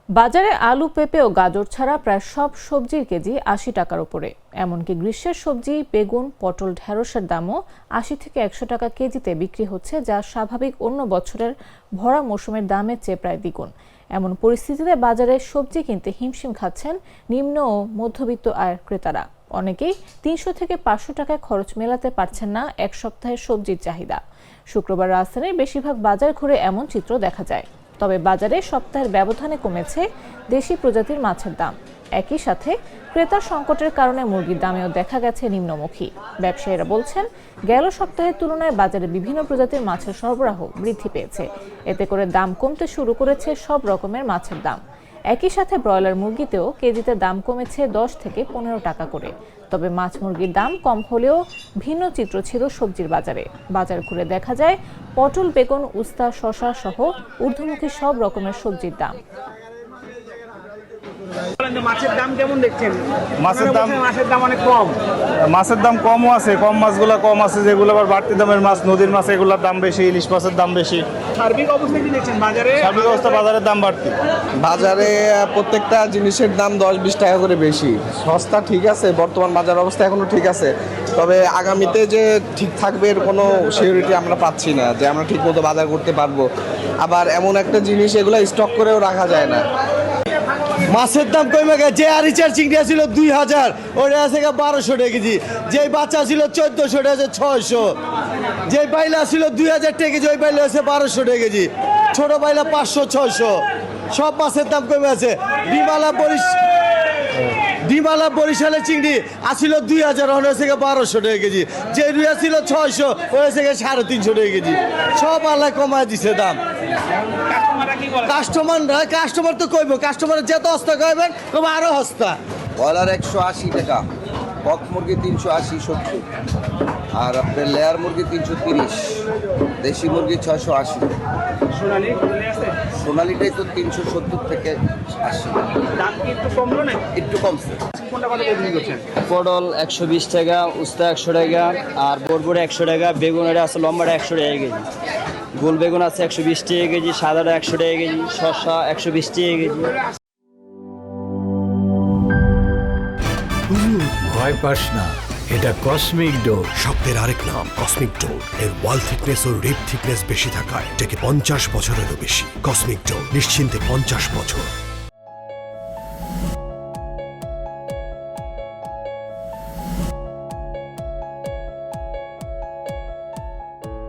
বাজারে আলু, পেঁপে ও গাজর ছাড়া প্রায় সব সবজির কেজি ৮০ টাকার উপরে। এমনকি গ্রীষ্মের সবজি বেগুন, পটল, ঢেঁড়সের দামও ৮০ থেকে ১০০ টাকা কেজিতে বিক্রি হচ্ছে, যা স্বাভাবিক অন্য বছরের ভরা মৌসুমের দামের চেয়ে প্রায় দ্বিগুণ। এমন পরিস্থিতিতে বাজারে সবজি কিনতে হিমশিম খাচ্ছেন নিম্ন ও মধ্যবিত্ত আয়ের ক্রেতারা। অনেকেই ৩০০ থেকে ৫০০ টাকায় খরচ মেলাতে পারছেন না এক সপ্তাহের সবজির চাহিদা। শুক্রবার রাজধানীর বেশিরভাগ বাজার ঘুরে এমন চিত্র দেখা যায়। তবে বাজারে সপ্তাহের ব্যবধানে কমেছে দেশি প্রজাতির মাছের দাম। একই সাথে ক্রেতা সংকটের কারণে মুরগির দামেও দেখা গেছে নিম্নমুখী। ব্যবসায়ীরা বলছেন, গেল সপ্তাহের তুলনায় বাজারে বিভিন্ন প্রজাতির মাছের সরবরাহ বৃদ্ধি পেয়েছে। এতে করে দাম কমতে শুরু করেছে সব রকমের মাছের দাম। একই সাথে ব্রয়লার মুরগিতেও কেজিতে দাম কমেছে ১০ থেকে ১৫ টাকা করে। তবে মাছ মুরগির দাম কম হলেও ভিন্ন চিত্র ছিল সবজির বাজারে। বাজার ঘুরে দেখা যায় পটল, বেগুন, উস্তা, শসা সহ ঊর্ধ্বমুখী সব রকমের সবজির দাম। মাছের দাম কেমন দেখছেন? মাছের দাম অনেক কম। মাছের দাম কমও আছে, কম মাছগুলো কম আছে, যেগুলো আবার বাড়তি দামের মাছ, নদীর মাছ, এগুলোর দাম বেশি, ইলিশ মাছের দাম বেশি। সার্বিক অবস্থা কি দেখছেন বাজারে? সার্বিক অবস্থা বাজারের দাম বাড়তি। বাজারে প্রত্যেকটা জিনিসের দাম ১০-২০ টাকা করে বেশি। সস্তা ঠিক আছে, বর্তমান বাজার অবস্থা এখনো ঠিক আছে, তবে আগামীতে যে ঠিক থাকবে এর কোনো সিউরিটি আমরা পাচ্ছি না যে আমরা ঠিক মতো বাজার করতে পারবো। আবার এমন একটা জিনিস এগুলো স্টক করেও রাখা যায় না। মাছের দাম কমে গেছে। যে আরিচার চিংড়ি ছিল ২০০০, ওটা আছে ১২০০ টাকা কেজি। যে বাচ্চা ছিল ১৪০০ টাকা, ৬০০। যে বাইলা ছিল ২০০০ টাকা কেজি, ওই বাইলা আছে ১২০০ টাকা কেজি। ছোট বাইলা ৫০০-৬০০। সব মাছের দাম কমে আছে। ডিমালা বরিশালের চিংড়ি আসছিল ২০০০, ওটা হচ্ছে ১২০০ টাকা কেজি। যে রুইয়া ছিল ৬০০, ওটা হচ্ছে ৩৫০ টাকা কেজি। সব আল্লাহ কমায় দিছে দাম। কাস্টমার তো কইব, কাস্টমার যত হস্তা কইবেন তবে আরো হস্তা। ব্রয়লার ১৮০ টাকা, কক মুরগি ৩৮০-৭০, আর আপনার লেয়ার মুরগি ৩৩০, দেশি মুরগি ৬৮০। সোনালিটাই তো ৩৭০ থেকে ৮০। দাম কি একটু কমলো না? একটু কমছে। কোনটা কত বিক্রি করছেন? পটল ১২০ টাকা, উস্তা ১০০ টাকা, আর বরবরে ১০০ টাকা, বেগুন এটা আছে লম্বাটা ১০০ টাকা কেজি, গোল বেগুন আছে ১২০ টাকা কেজি, সাদাটা ১০০ টাকা কেজি, শসা ১২০ টাকা কেজি। ভয় পাস না, এটা কসমিক ডোর। শব্দের আরেক নাম কসমিক ডোর। এর ওয়াল থিকনেস ও রিপ থিকনেস বেশি থাকায় এটাকে ৫০ বছরেরও বেশি। কসমিক ডোর, নিশ্চিন্তে ৫০ বছর।